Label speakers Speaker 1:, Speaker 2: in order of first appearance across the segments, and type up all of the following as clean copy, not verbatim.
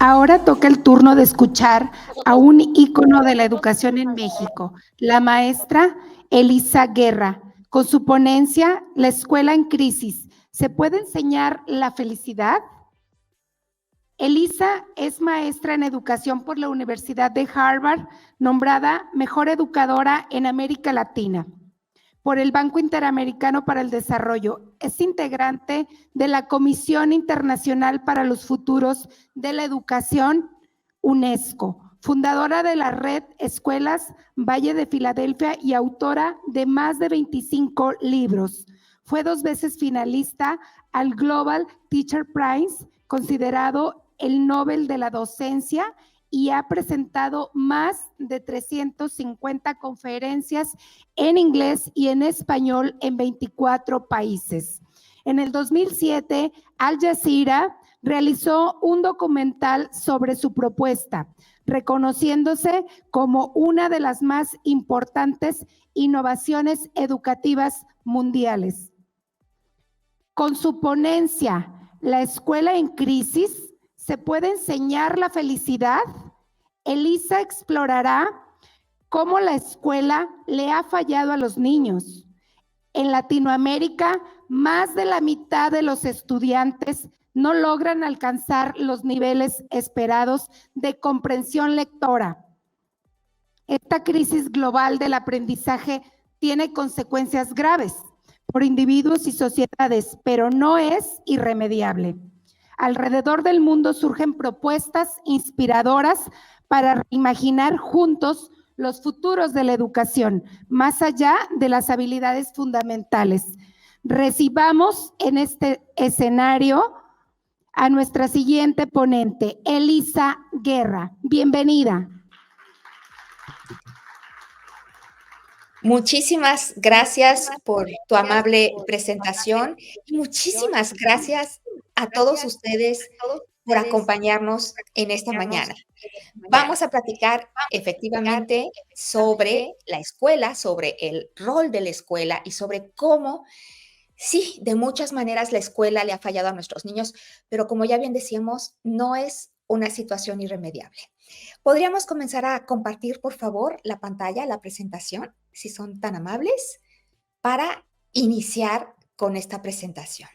Speaker 1: Ahora toca el turno de escuchar a un ícono de la educación en México, la maestra Elisa Guerra, con su ponencia La escuela en crisis. ¿Se puede enseñar la felicidad? Elisa es maestra en educación por la Universidad de Harvard, nombrada mejor educadora en América Latina por el Banco Interamericano para el Desarrollo. Es integrante de la Comisión Internacional para los Futuros de la Educación, UNESCO, fundadora de la red Escuelas Valle de Filadelfia y autora de más de 25 libros. Fue 2 veces finalista al Global Teacher Prize, considerado el Nobel de la Docencia, y ha presentado más de 350 conferencias en inglés y en español en 24 países. En el 2007, Al Jazeera realizó un documental sobre su propuesta, reconociéndose como una de las más importantes innovaciones educativas mundiales. Con su ponencia, La escuela en crisis, ¿se puede enseñar la felicidad? Elisa explorará cómo la escuela le ha fallado a los niños. En Latinoamérica, más de la mitad de los estudiantes no logran alcanzar los niveles esperados de comprensión lectora. Esta crisis global del aprendizaje tiene consecuencias graves por individuos y sociedades, pero no es irremediable. Alrededor del mundo surgen propuestas inspiradoras para imaginar juntos los futuros de la educación, más allá de las habilidades fundamentales. Recibamos en este escenario a nuestra siguiente ponente, Elisa Guerra. Bienvenida.
Speaker 2: Muchísimas gracias por tu amable presentación y muchísimas gracias a todos ustedes por acompañarnos en esta mañana. Vamos a platicar efectivamente sobre la escuela, sobre el rol de la escuela y sobre cómo, sí, de muchas maneras la escuela le ha fallado a nuestros niños, pero como ya bien decíamos, no es una situación irremediable. ¿Podríamos comenzar a compartir, por favor, la pantalla, la presentación, si son tan amables, para iniciar con esta presentación?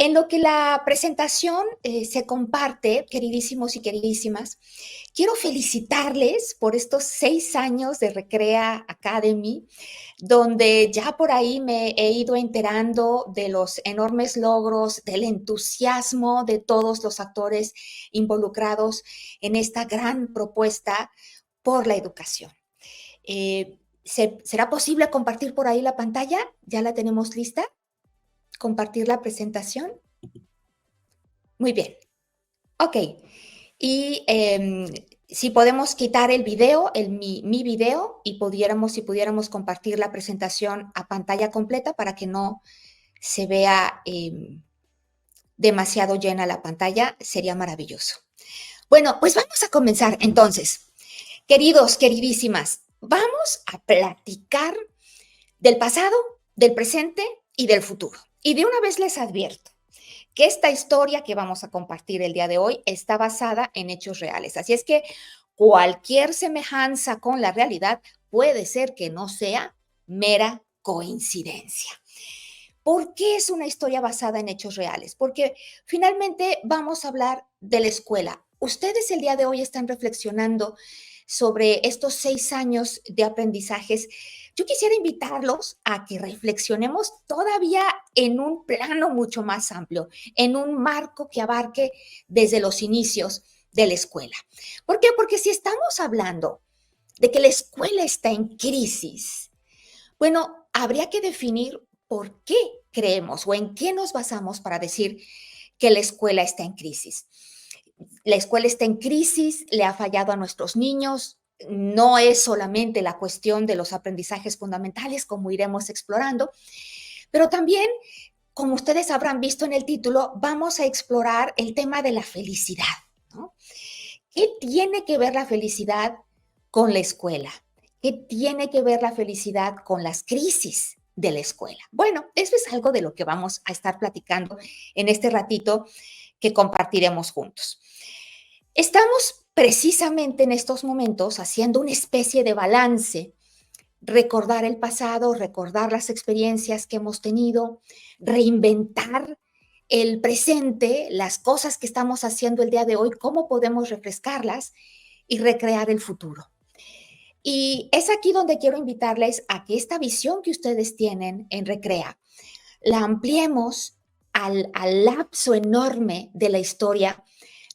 Speaker 2: En lo que la presentación se comparte, queridísimos y queridísimas, quiero felicitarles por estos 6 años de Recrea Academy, donde ya por ahí me he ido enterando de los enormes logros, del entusiasmo de todos los actores involucrados en esta gran propuesta por la educación. ¿Será posible compartir por ahí la pantalla? ¿Ya la tenemos lista? ¿Compartir la presentación? Muy bien. Ok. Y si podemos quitar el video, mi video, y si pudiéramos compartir la presentación a pantalla completa para que no se vea demasiado llena la pantalla, sería maravilloso. Bueno, pues vamos a comenzar entonces. Queridos, queridísimas, vamos a platicar del pasado, del presente y del futuro. Y de una vez les advierto que esta historia que vamos a compartir el día de hoy está basada en hechos reales. Así es que cualquier semejanza con la realidad puede ser que no sea mera coincidencia. ¿Por qué es una historia basada en hechos reales? Porque finalmente vamos a hablar de la escuela. Ustedes el día de hoy están reflexionando sobre estos 6 años de aprendizajes. Yo quisiera invitarlos a que reflexionemos todavía en un plano mucho más amplio, en un marco que abarque desde los inicios de la escuela. ¿Por qué? Porque si estamos hablando de que la escuela está en crisis, bueno, habría que definir por qué creemos o en qué nos basamos para decir que la escuela está en crisis. La escuela está en crisis, le ha fallado a nuestros niños, no es solamente la cuestión de los aprendizajes fundamentales, como iremos explorando, pero también, como ustedes habrán visto en el título, vamos a explorar el tema de la felicidad, ¿no? ¿Qué tiene que ver la felicidad con la escuela? ¿Qué tiene que ver la felicidad con las crisis de la escuela? Bueno, eso es algo de lo que vamos a estar platicando en este ratito que compartiremos juntos. Estamos precisamente en estos momentos haciendo una especie de balance, recordar el pasado, recordar las experiencias que hemos tenido, reinventar el presente, las cosas que estamos haciendo el día de hoy, cómo podemos refrescarlas y recrear el futuro. Y es aquí donde quiero invitarles a que esta visión que ustedes tienen en Recrea la ampliemos al lapso enorme de la historia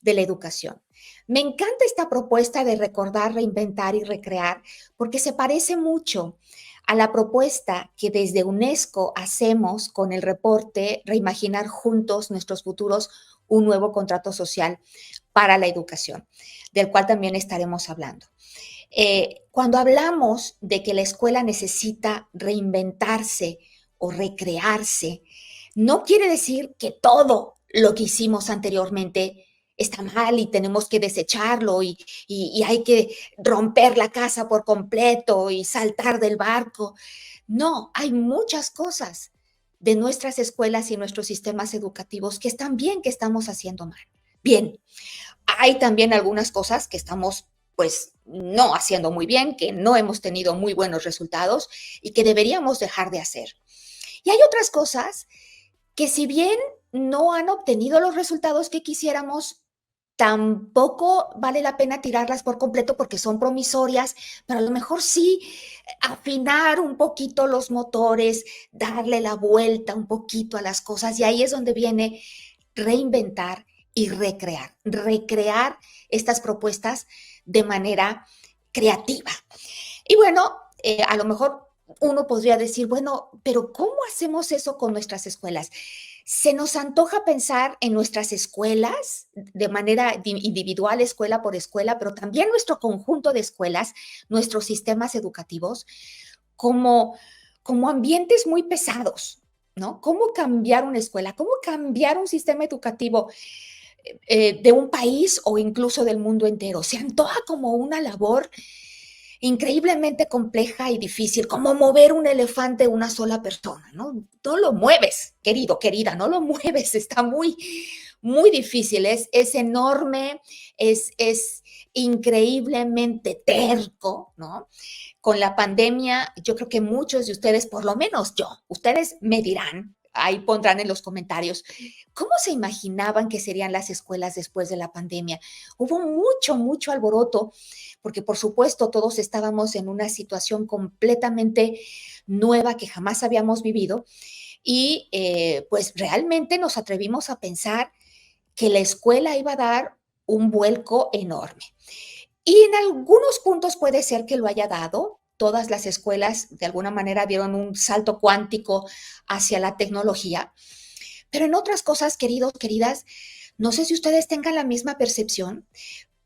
Speaker 2: de la educación. Me encanta esta propuesta de recordar, reinventar y recrear porque se parece mucho a la propuesta que desde UNESCO hacemos con el reporte Reimaginar Juntos Nuestros Futuros, un nuevo contrato social para la educación, del cual también estaremos hablando. Cuando hablamos de que la escuela necesita reinventarse o recrearse, no quiere decir que todo lo que hicimos anteriormente está mal y tenemos que desecharlo y hay que romper la casa por completo y saltar del barco. No, hay muchas cosas de nuestras escuelas y nuestros sistemas educativos que están bien, que estamos haciendo mal. Bien, hay también algunas cosas que estamos pues no haciendo muy bien, que no hemos tenido muy buenos resultados y que deberíamos dejar de hacer. Y hay otras cosas que si bien no han obtenido los resultados que quisiéramos, tampoco vale la pena tirarlas por completo porque son promisorias, pero a lo mejor sí afinar un poquito los motores, darle la vuelta un poquito a las cosas y ahí es donde viene reinventar y recrear estas propuestas de manera creativa. Y bueno, a lo mejor uno podría decir, bueno, pero ¿cómo hacemos eso con nuestras escuelas? Se nos antoja pensar en nuestras escuelas de manera individual, escuela por escuela, pero también nuestro conjunto de escuelas, nuestros sistemas educativos, como, como ambientes muy pesados, ¿no? ¿Cómo cambiar una escuela? ¿Cómo cambiar un sistema educativo de un país o incluso del mundo entero? Se antoja como una labor increíblemente compleja y difícil, como mover un elefante una sola persona, ¿no? No lo mueves, querido, querida, no lo mueves, está muy difícil, es enorme, es increíblemente terco, ¿no? Con la pandemia, yo creo que muchos de ustedes, por lo menos yo, ustedes me dirán, ahí pondrán en los comentarios, ¿cómo se imaginaban que serían las escuelas después de la pandemia? Hubo mucho alboroto, porque por supuesto todos estábamos en una situación completamente nueva que jamás habíamos vivido y pues realmente nos atrevimos a pensar que la escuela iba a dar un vuelco enorme. Y en algunos puntos puede ser que lo haya dado. Todas las escuelas de alguna manera dieron un salto cuántico hacia la tecnología. Pero en otras cosas, queridos, queridas, no sé si ustedes tengan la misma percepción,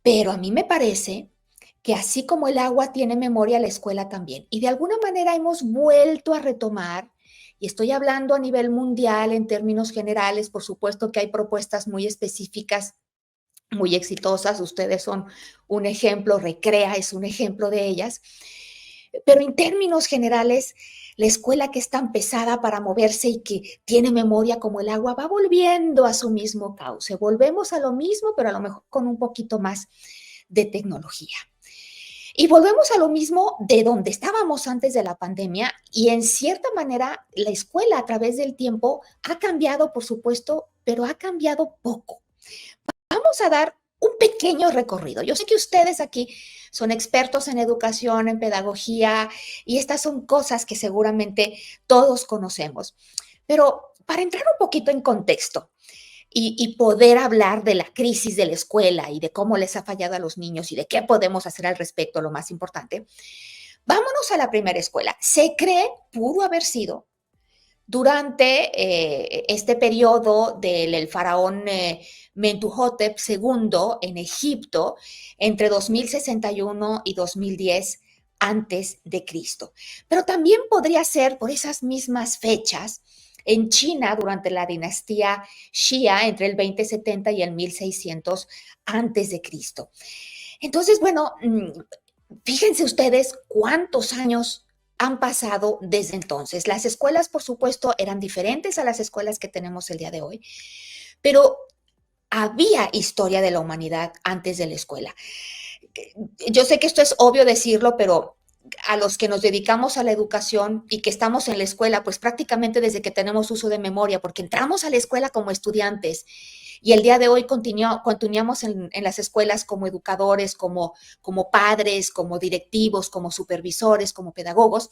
Speaker 2: pero a mí me parece que así como el agua tiene memoria, la escuela también. Y de alguna manera hemos vuelto a retomar, y estoy hablando a nivel mundial en términos generales, por supuesto que hay propuestas muy específicas muy exitosas, ustedes son un ejemplo, Recrea es un ejemplo de ellas, pero en términos generales, la escuela que es tan pesada para moverse y que tiene memoria como el agua va volviendo a su mismo cauce. Volvemos a lo mismo, pero a lo mejor con un poquito más de tecnología. Y volvemos a lo mismo de donde estábamos antes de la pandemia y en cierta manera la escuela a través del tiempo ha cambiado, por supuesto, pero ha cambiado poco. Vamos a dar un pequeño recorrido. Yo sé que ustedes aquí son expertos en educación, en pedagogía, y estas son cosas que seguramente todos conocemos. Pero para entrar un poquito en contexto y poder hablar de la crisis de la escuela y de cómo les ha fallado a los niños y de qué podemos hacer al respecto, lo más importante, vámonos a la primera escuela. Se cree, pudo haber sido, durante este periodo del faraón Mentuhotep II en Egipto, entre 2061 y 2010 antes de Cristo. Pero también podría ser por esas mismas fechas en China durante la dinastía Xia entre el 2070 y el 1600 antes de Cristo. Entonces, bueno, fíjense ustedes cuántos años han pasado desde entonces. Las escuelas, por supuesto, eran diferentes a las escuelas que tenemos el día de hoy, pero había historia de la humanidad antes de la escuela. Yo sé que esto es obvio decirlo, pero a los que nos dedicamos a la educación y que estamos en la escuela, pues prácticamente desde que tenemos uso de memoria, porque entramos a la escuela como estudiantes y el día de hoy continuamos en las escuelas como educadores, como padres, como directivos, como supervisores, como pedagogos,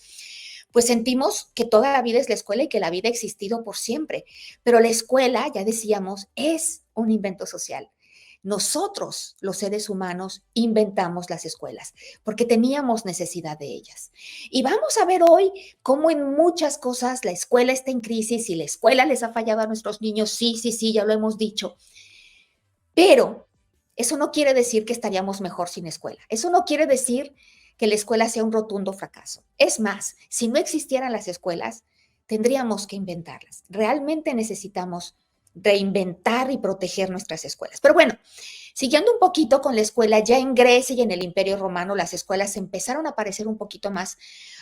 Speaker 2: pues sentimos que toda la vida es la escuela y que la vida ha existido por siempre. Pero la escuela, ya decíamos, es un invento social. Nosotros, los seres humanos, inventamos las escuelas porque teníamos necesidad de ellas. Y vamos a ver hoy cómo en muchas cosas la escuela está en crisis y la escuela les ha fallado a nuestros niños. Sí, sí, sí, ya lo hemos dicho. Pero eso no quiere decir que estaríamos mejor sin escuela. Eso no quiere decir que la escuela sea un rotundo fracaso. Es más, si no existieran las escuelas, tendríamos que inventarlas. Realmente necesitamos reinventar y proteger nuestras escuelas. Pero bueno, siguiendo un poquito con la escuela, ya en Grecia y en el Imperio Romano las escuelas empezaron a parecer un poquito más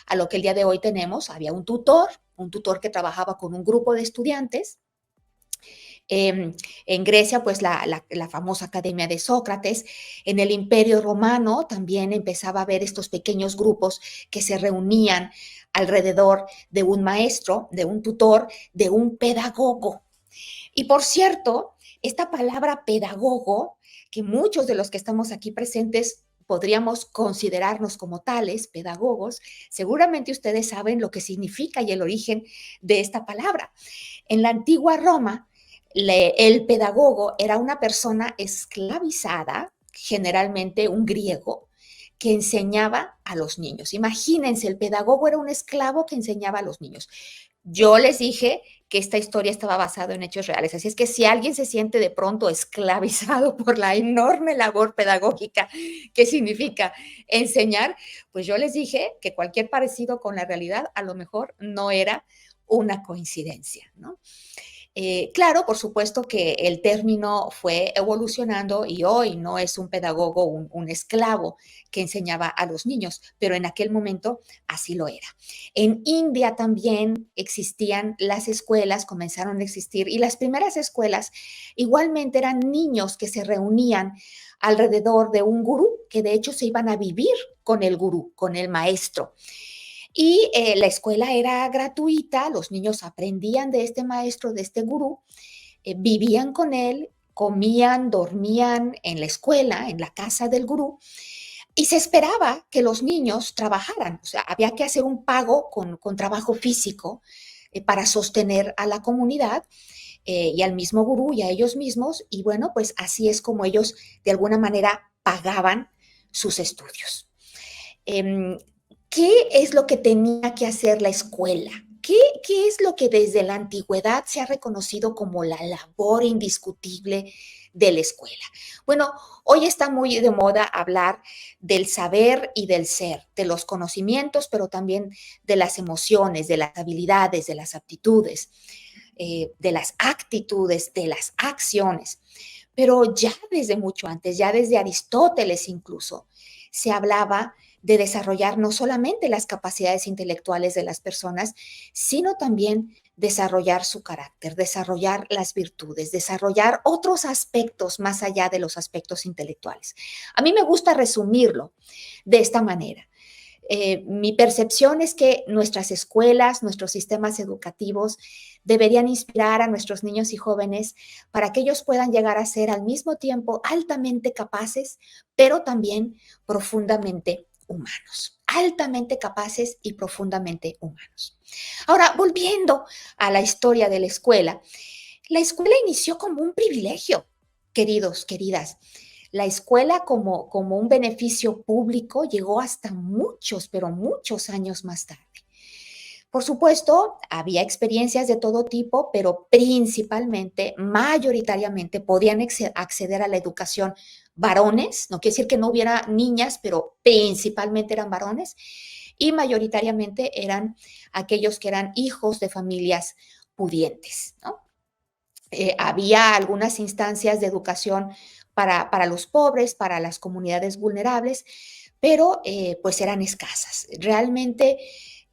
Speaker 2: a lo que el día de hoy tenemos. Había un tutor que trabajaba con un grupo de estudiantes. En Grecia, pues la famosa Academia de Sócrates. En el Imperio Romano también empezaba a haber estos pequeños grupos que se reunían alrededor de un maestro, de un tutor, de un pedagogo. Y por cierto, esta palabra pedagogo, que muchos de los que estamos aquí presentes podríamos considerarnos como tales, pedagogos, seguramente ustedes saben lo que significa y el origen de esta palabra. En la antigua Roma, el pedagogo era una persona esclavizada, generalmente un griego, que enseñaba a los niños. Imagínense, el pedagogo era un esclavo que enseñaba a los niños. Yo les dije que esta historia estaba basada en hechos reales, así es que si alguien se siente de pronto esclavizado por la enorme labor pedagógica que significa enseñar, pues yo les dije que cualquier parecido con la realidad a lo mejor no era una coincidencia, ¿no? Claro, por supuesto que el término fue evolucionando y hoy no es un pedagogo, un esclavo que enseñaba a los niños, pero en aquel momento así lo era. En India también existían las escuelas, comenzaron a existir, y las primeras escuelas igualmente eran niños que se reunían alrededor de un gurú, que de hecho se iban a vivir con el gurú, con el maestro. Y la escuela era gratuita, los niños aprendían de este maestro, de este gurú, vivían con él, comían, dormían en la escuela, en la casa del gurú, y se esperaba que los niños trabajaran. O sea, había que hacer un pago con trabajo físico para sostener a la comunidad y al mismo gurú y a ellos mismos. Y bueno, pues así es como ellos de alguna manera pagaban sus estudios. Em, ¿Qué es lo que tenía que hacer la escuela? ¿Qué es lo que desde la antigüedad se ha reconocido como la labor indiscutible de la escuela? Bueno, hoy está muy de moda hablar del saber y del ser, de los conocimientos, pero también de las emociones, de las habilidades, de las aptitudes, de las actitudes, de las acciones. Pero ya desde mucho antes, ya desde Aristóteles incluso, se hablaba de desarrollar no solamente las capacidades intelectuales de las personas, sino también desarrollar su carácter, desarrollar las virtudes, desarrollar otros aspectos más allá de los aspectos intelectuales. A mí me gusta resumirlo de esta manera. Mi percepción es que nuestras escuelas, nuestros sistemas educativos deberían inspirar a nuestros niños y jóvenes para que ellos puedan llegar a ser al mismo tiempo altamente capaces, pero también profundamente humanos, altamente capaces y profundamente humanos. Ahora, volviendo a la historia de la escuela inició como un privilegio, queridos, queridas. La escuela como un beneficio público llegó hasta muchos, pero muchos años más tarde. Por supuesto, había experiencias de todo tipo, pero principalmente, mayoritariamente, podían acceder a la educación varones, no quiere decir que no hubiera niñas, pero principalmente eran varones, y mayoritariamente eran aquellos que eran hijos de familias pudientes, ¿no? Había algunas instancias de educación para los pobres, para las comunidades vulnerables, pero pues eran escasas. Realmente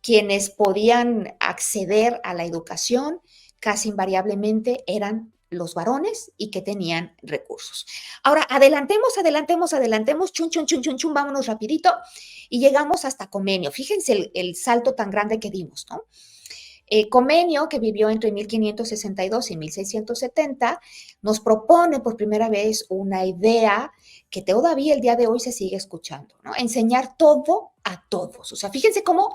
Speaker 2: quienes podían acceder a la educación casi invariablemente eran los varones y que tenían recursos. Ahora, adelantemos, chun, chun, chun, chun, chun, vámonos rapidito y llegamos hasta Comenio. Fíjense el salto tan grande que dimos, ¿no? Comenio, que vivió entre 1562 y 1670, nos propone por primera vez una idea que todavía el día de hoy se sigue escuchando, ¿no? Enseñar todo a todos. O sea, fíjense cómo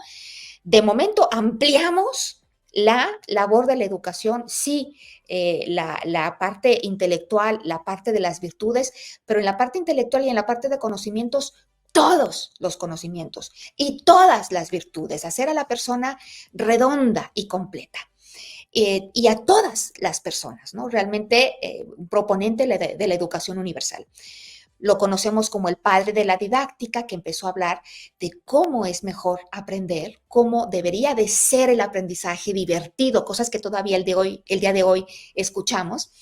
Speaker 2: de momento ampliamos la labor de la educación, sí, la parte intelectual, la parte de las virtudes, pero en la parte intelectual y en la parte de conocimientos, todos los conocimientos y todas las virtudes, hacer a la persona redonda y completa. Y a todas las personas, ¿no? Realmente proponente de la educación universal. Lo conocemos como el padre de la didáctica, que empezó a hablar de cómo es mejor aprender, cómo debería de ser el aprendizaje divertido, cosas que todavía el día de hoy escuchamos.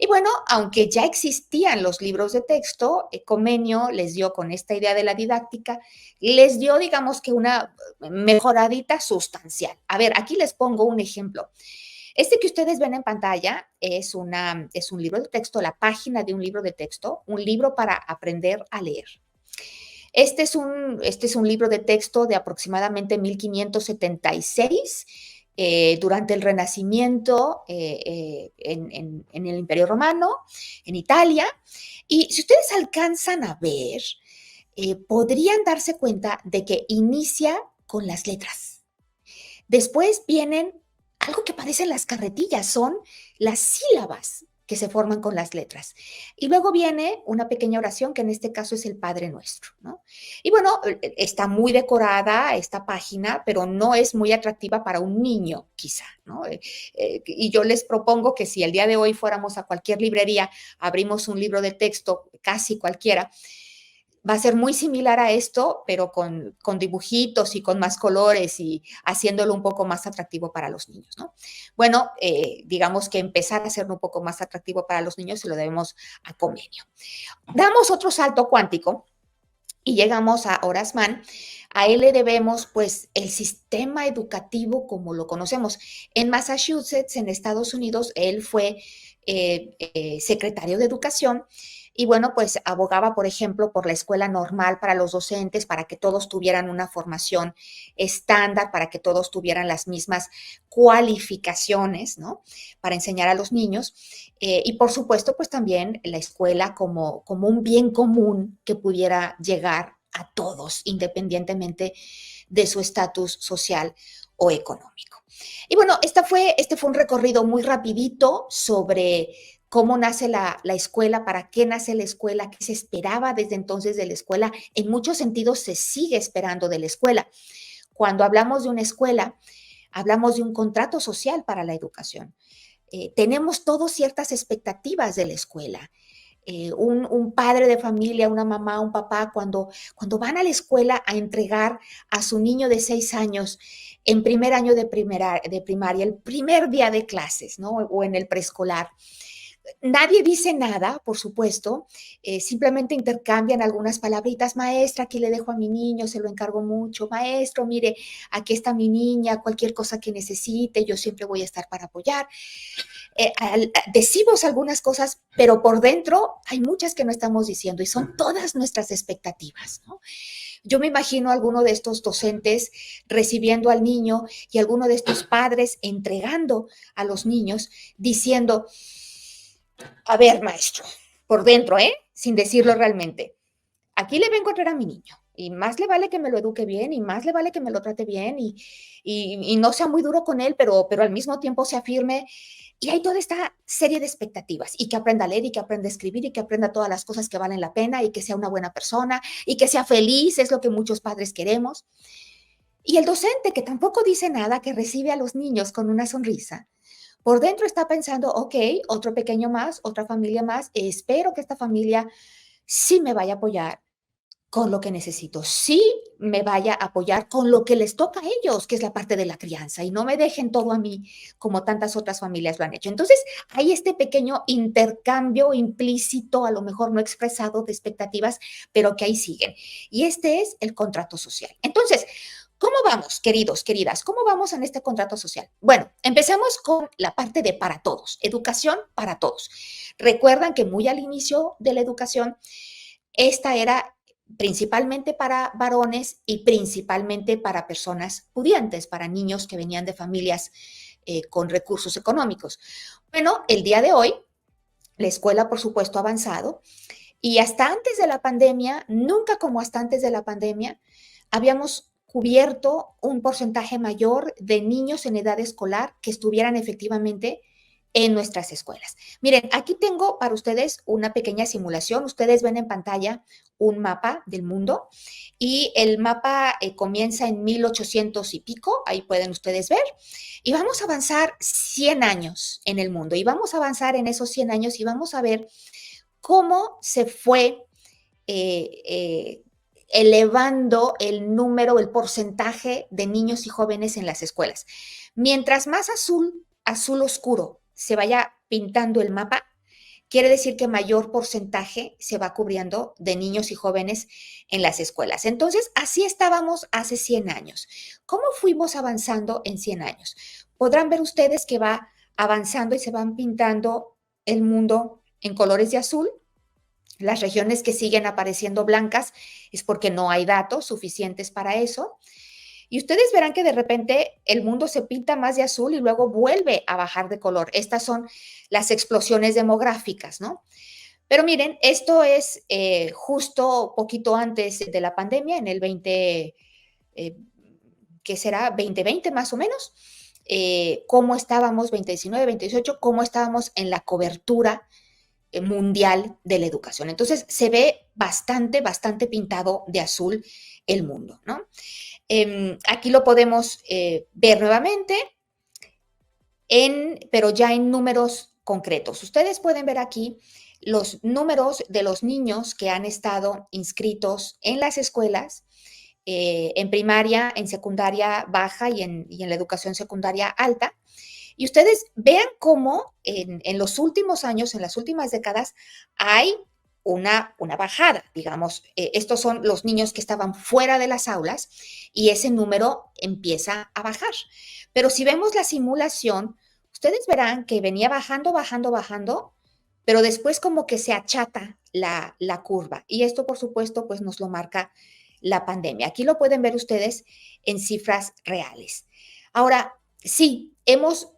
Speaker 2: Y bueno, aunque ya existían los libros de texto, Comenio les dio con esta idea de la didáctica, les dio, digamos que una mejoradita sustancial. A ver, aquí les pongo un ejemplo. Este que ustedes ven en pantalla es un libro de texto, la página de un libro de texto, un libro para aprender a leer. Este es un libro de texto de aproximadamente 1576, durante el Renacimiento en el Imperio Romano, en Italia. Y si ustedes alcanzan a ver, podrían darse cuenta de que inicia con las letras. Después vienen algo que parecen las carretillas, son las sílabas que se forman con las letras. Y luego viene una pequeña oración, que en este caso es el Padre Nuestro, ¿no? Y bueno, está muy decorada esta página, pero no es muy atractiva para un niño, quizá, ¿no? Y yo les propongo que si el día de hoy fuéramos a cualquier librería, abrimos un libro de texto, casi cualquiera, va a ser muy similar a esto, pero con dibujitos y con más colores y haciéndolo un poco más atractivo para los niños, ¿no? Bueno, digamos que empezar a hacerlo un poco más atractivo para los niños se lo debemos a Comenio. Damos otro salto cuántico y llegamos a Horace Mann. A él le debemos, pues, el sistema educativo como lo conocemos. En Massachusetts, en Estados Unidos, él fue secretario de Educación. Y bueno, pues abogaba, por ejemplo, por la escuela normal para los docentes, para que todos tuvieran una formación estándar, para que todos tuvieran las mismas cualificaciones, ¿no? Para enseñar a los niños. Y por supuesto, pues también la escuela como un bien común que pudiera llegar a todos, independientemente de su estatus social o económico. Y bueno, este fue un recorrido muy rapidito sobre cómo nace la escuela, para qué nace la escuela, qué se esperaba desde entonces de la escuela. En muchos sentidos se sigue esperando de la escuela. Cuando hablamos de una escuela, hablamos de un contrato social para la educación. Tenemos todos ciertas expectativas de la escuela. Un padre de familia, una mamá, un papá, cuando van a la escuela a entregar a su niño de 6 años en primer año de primaria, el primer día de clases, ¿no? O en el preescolar. Nadie dice nada, por supuesto, simplemente intercambian algunas palabritas. Maestra, aquí le dejo a mi niño, se lo encargo mucho. Maestro, mire, aquí está mi niña, cualquier cosa que necesite, yo siempre voy a estar para apoyar. Decimos algunas cosas, pero por dentro hay muchas que no estamos diciendo y son todas nuestras expectativas, ¿no? Yo me imagino a alguno de estos docentes recibiendo al niño y alguno de estos padres entregando a los niños diciendo: a ver, maestro, por dentro, sin decirlo realmente, aquí le vengo a traer a mi niño y más le vale que me lo eduque bien y más le vale que me lo trate bien y no sea muy duro con él, pero al mismo tiempo sea firme. Y hay toda esta serie de expectativas, y que aprenda a leer y que aprenda a escribir y que aprenda todas las cosas que valen la pena y que sea una buena persona y que sea feliz, es lo que muchos padres queremos. Y el docente, que tampoco dice nada, que recibe a los niños con una sonrisa, por dentro está pensando: ok, otro pequeño más, otra familia más, espero que esta familia sí me vaya a apoyar con lo que necesito, sí me vaya a apoyar con lo que les toca a ellos, que es la parte de la crianza, y no me dejen todo a mí como tantas otras familias lo han hecho. Entonces, hay este pequeño intercambio implícito, a lo mejor no expresado, de expectativas, pero que ahí siguen. Y este es el contrato social. Entonces, ¿Cómo vamos, queridos, queridas? ¿Cómo vamos en este contrato social? Bueno, empecemos con la parte de para todos, educación para todos. Recuerdan que muy al inicio de la educación, esta era principalmente para varones y principalmente para personas pudientes, para niños que venían de familias con recursos económicos. Bueno, el día de hoy, la escuela, por supuesto, ha avanzado y hasta antes de la pandemia, nunca como hasta antes de la pandemia, habíamos cubierto un porcentaje mayor de niños en edad escolar que estuvieran efectivamente en nuestras escuelas. Miren, aquí tengo para ustedes una pequeña simulación. Ustedes ven en pantalla un mapa del mundo y el mapa comienza en 1800 y pico, ahí pueden ustedes ver, y vamos a avanzar 100 años en el mundo y vamos a avanzar en esos 100 años y vamos a ver cómo se fue eh, eh, elevando el número, el porcentaje de niños y jóvenes en las escuelas. Mientras más azul, azul oscuro, se vaya pintando el mapa, quiere decir que mayor porcentaje se va cubriendo de niños y jóvenes en las escuelas. Entonces, así estábamos hace 100 años. ¿Cómo fuimos avanzando en 100 años? Podrán ver ustedes que va avanzando y se van pintando el mundo en colores de azul. Las regiones que siguen apareciendo blancas es porque no hay datos suficientes para eso. Y ustedes verán que de repente el mundo se pinta más de azul y luego vuelve a bajar de color. Estas son las explosiones demográficas, ¿no? Pero miren, esto es justo poquito antes de la pandemia, en el 20, ¿qué será? 2020 más o menos. Cómo estábamos, 2019, 2018, cómo estábamos en la cobertura mundial de la educación. Entonces se ve bastante, bastante pintado de azul el mundo, ¿no? Aquí lo podemos ver nuevamente, pero ya en números concretos. Ustedes pueden ver aquí los números de los niños que han estado inscritos en las escuelas, en primaria, en secundaria baja y en la educación secundaria alta. Y ustedes vean cómo en los últimos años, en las últimas décadas, hay una bajada, digamos. Estos son los niños que estaban fuera de las aulas y ese número empieza a bajar. Pero si vemos la simulación, ustedes verán que venía bajando, bajando, bajando, pero después como que se achata la curva. Y esto, por supuesto, pues nos lo marca la pandemia. Aquí lo pueden ver ustedes en cifras reales. Ahora, sí, hemos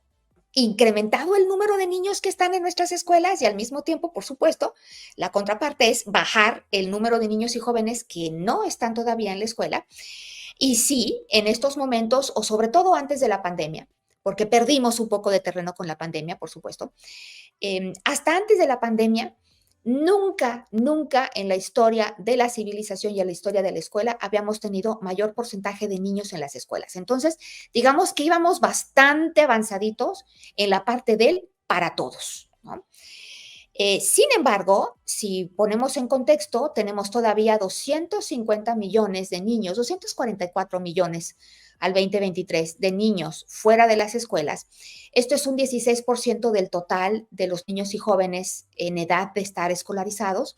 Speaker 2: incrementado el número de niños que están en nuestras escuelas y al mismo tiempo, por supuesto, la contraparte es bajar el número de niños y jóvenes que no están todavía en la escuela. Y sí, en estos momentos, o sobre todo antes de la pandemia, porque perdimos un poco de terreno con la pandemia, por supuesto, hasta antes de la pandemia, nunca, nunca en la historia de la civilización y en la historia de la escuela habíamos tenido mayor porcentaje de niños en las escuelas. Entonces, digamos que íbamos bastante avanzaditos en la parte del para todos, ¿no? Sin embargo, si ponemos en contexto, tenemos todavía 250 millones de niños, 244 millones al 2023 de niños fuera de las escuelas. Esto es un 16% del total de los niños y jóvenes en edad de estar escolarizados.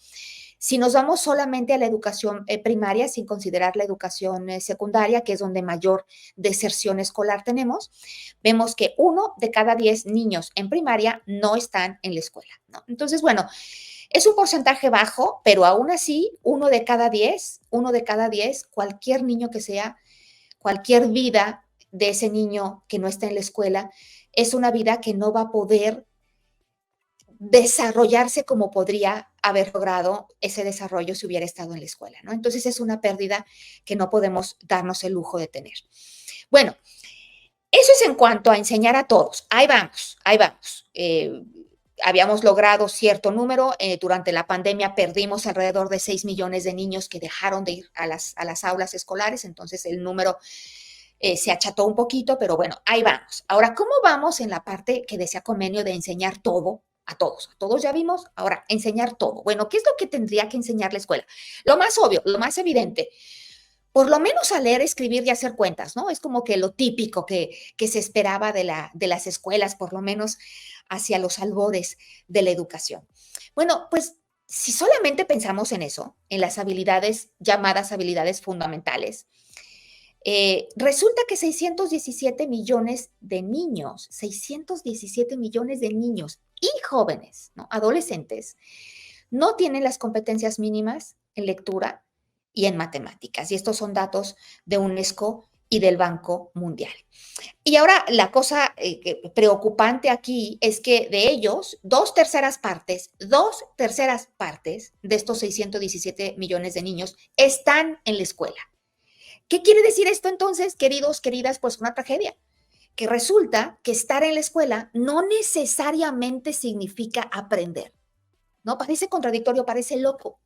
Speaker 2: Si nos vamos solamente a la educación primaria, sin considerar la educación secundaria, que es donde mayor deserción escolar tenemos, vemos que 1 de cada 10 niños en primaria no están en la escuela, ¿no? Entonces, bueno, es un porcentaje bajo, pero aún así, 1 de cada 10, cualquier niño que sea, cualquier vida de ese niño que no está en la escuela, es una vida que no va a poder desarrollarse como podría haber logrado ese desarrollo si hubiera estado en la escuela, ¿no? Entonces es una pérdida que no podemos darnos el lujo de tener. Bueno, eso es en cuanto a enseñar a todos. Ahí vamos, ahí vamos. Habíamos logrado cierto número. Durante la pandemia perdimos alrededor de 6 millones de niños que dejaron de ir a las aulas escolares, entonces el número se acható un poquito, pero bueno, ahí vamos. Ahora, ¿cómo vamos en la parte que decía Comenio de enseñar todo? A todos. A todos ya vimos. Ahora, enseñar todo. Bueno, ¿qué es lo que tendría que enseñar la escuela? Lo más obvio, lo más evidente. Por lo menos a leer, escribir y hacer cuentas, ¿no? Es como que lo típico que se esperaba de las escuelas, por lo menos hacia los albores de la educación. Bueno, pues si solamente pensamos en eso, en las habilidades llamadas habilidades fundamentales, Resulta que 617 millones de niños, 617 millones de niños y jóvenes, ¿no? Adolescentes, no tienen las competencias mínimas en lectura y en matemáticas. Y estos son datos de UNESCO y del Banco Mundial. Y ahora la cosa preocupante aquí es que de ellos, dos terceras partes de estos 617 millones de niños están en la escuela. ¿Qué quiere decir esto entonces, queridos, queridas? Pues una tragedia, que resulta que estar en la escuela no necesariamente significa aprender, ¿no? Parece contradictorio, parece loco,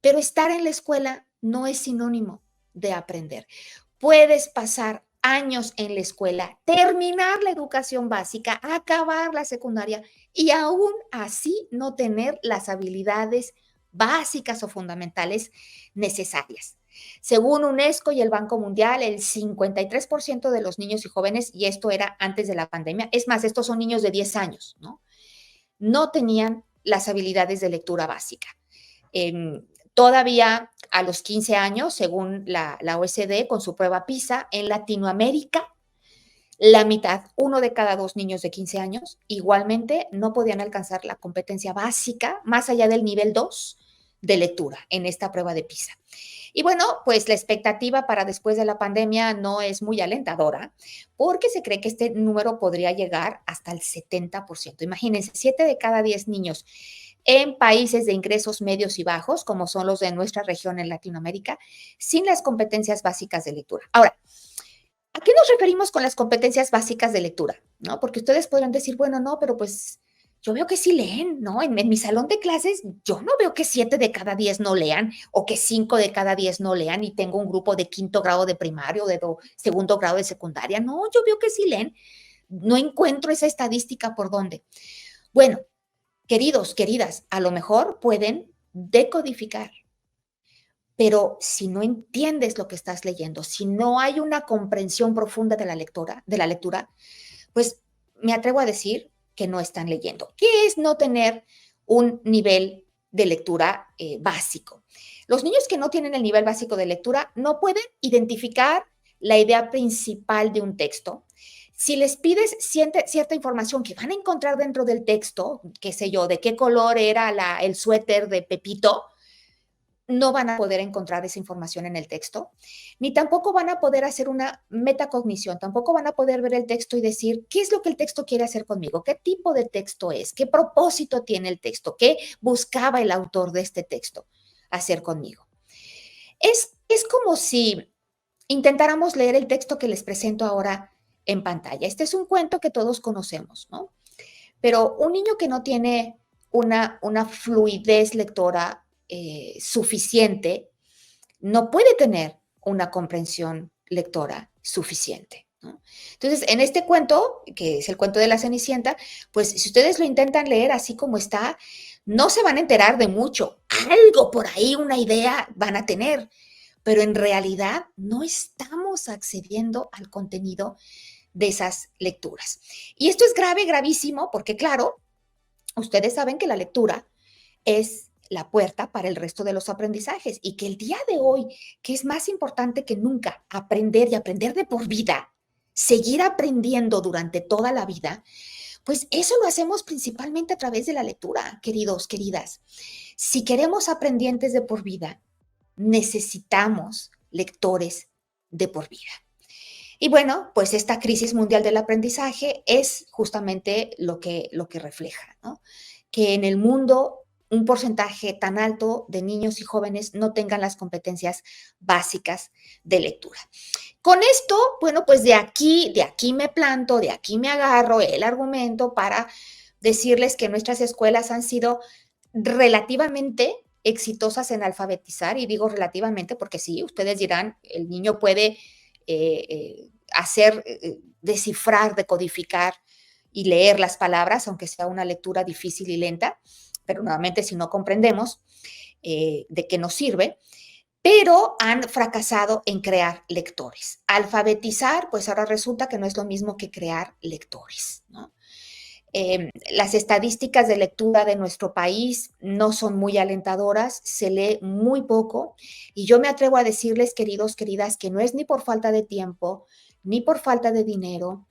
Speaker 2: pero estar en la escuela no es sinónimo de aprender. Puedes pasar años en la escuela, terminar la educación básica, acabar la secundaria y aún así no tener las habilidades básicas o fundamentales necesarias. Según UNESCO y el Banco Mundial, el 53% de los niños y jóvenes, y esto era antes de la pandemia, es más, estos son niños de 10 años, ¿no? No tenían las habilidades de lectura básica. Todavía a los 15 años, según la OECD, con su prueba PISA, en Latinoamérica, la mitad, 1 de cada 2 niños de 15 años, igualmente no podían alcanzar la competencia básica más allá del nivel 2 de lectura en esta prueba de PISA. Y bueno, pues la expectativa para después de la pandemia no es muy alentadora, porque se cree que este número podría llegar hasta el 70%. Imagínense, 7 de cada 10 niños en países de ingresos medios y bajos, como son los de nuestra región en Latinoamérica, sin las competencias básicas de lectura. Ahora, ¿a qué nos referimos con las competencias básicas de lectura? ¿No? Porque ustedes podrán decir, bueno, no, pero pues yo veo que sí leen, ¿no? En mi salón de clases yo no veo que 7 de cada 10 no lean o que 5 de cada 10 no lean y tengo un grupo de quinto grado de primario, de segundo grado de secundaria. No, yo veo que sí leen. No encuentro esa estadística por dónde. Bueno, queridos, queridas, a lo mejor pueden decodificar, pero si no entiendes lo que estás leyendo, si no hay una comprensión profunda de la lectura, pues me atrevo a decir que no están leyendo. ¿Qué es no tener un nivel de lectura básico? Los niños que no tienen el nivel básico de lectura no pueden identificar la idea principal de un texto. Si les pides cierta información que van a encontrar dentro del texto, qué sé yo, de qué color era el suéter de Pepito, no van a poder encontrar esa información en el texto, ni tampoco van a poder hacer una metacognición, tampoco van a poder ver el texto y decir, ¿qué es lo que el texto quiere hacer conmigo? ¿Qué tipo de texto es? ¿Qué propósito tiene el texto? ¿Qué buscaba el autor de este texto hacer conmigo? Es como si intentáramos leer el texto que les presento ahora en pantalla. Este es un cuento que todos conocemos, ¿no? Pero un niño que no tiene una fluidez lectora suficiente, no puede tener una comprensión lectora suficiente, ¿no? Entonces, en este cuento, que es el cuento de la Cenicienta, pues si ustedes lo intentan leer así como está, no se van a enterar de mucho. Algo por ahí, una idea van a tener, pero en realidad no estamos accediendo al contenido de esas lecturas. Y esto es grave, gravísimo, porque claro, ustedes saben que la lectura es la puerta para el resto de los aprendizajes y que el día de hoy, que es más importante que nunca aprender y aprender de por vida, seguir aprendiendo durante toda la vida, pues eso lo hacemos principalmente a través de la lectura, queridos, queridas. Si queremos aprendientes de por vida, necesitamos lectores de por vida. Y bueno, pues esta crisis mundial del aprendizaje es justamente lo que refleja, ¿no? Que en el mundo un porcentaje tan alto de niños y jóvenes no tengan las competencias básicas de lectura. Con esto, bueno, pues de aquí me planto, de aquí me agarro el argumento para decirles que nuestras escuelas han sido relativamente exitosas en alfabetizar, y digo relativamente porque sí, ustedes dirán, el niño puede hacer, descifrar, decodificar y leer las palabras, aunque sea una lectura difícil y lenta, pero nuevamente si no comprendemos de qué nos sirve, pero han fracasado en crear lectores. Alfabetizar, pues ahora resulta que no es lo mismo que crear lectores, ¿no? Las estadísticas de lectura de nuestro país no son muy alentadoras, se lee muy poco y yo me atrevo a decirles, queridos, queridas, que no es ni por falta de tiempo, ni por falta de dinero,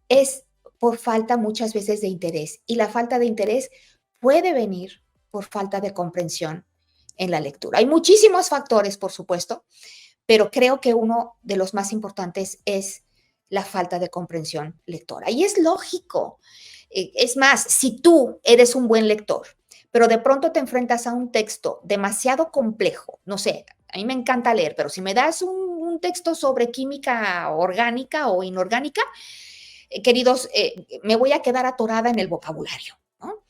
Speaker 2: es por falta muchas veces de interés y la falta de interés puede venir por falta de comprensión en la lectura. Hay muchísimos factores, por supuesto, pero creo que uno de los más importantes es la falta de comprensión lectora. Y es lógico. Es más, si tú eres un buen lector, pero de pronto te enfrentas a un texto demasiado complejo, no sé, a mí me encanta leer, pero si me das un texto sobre química orgánica o inorgánica, queridos, me voy a quedar atorada en el vocabulario, ¿no?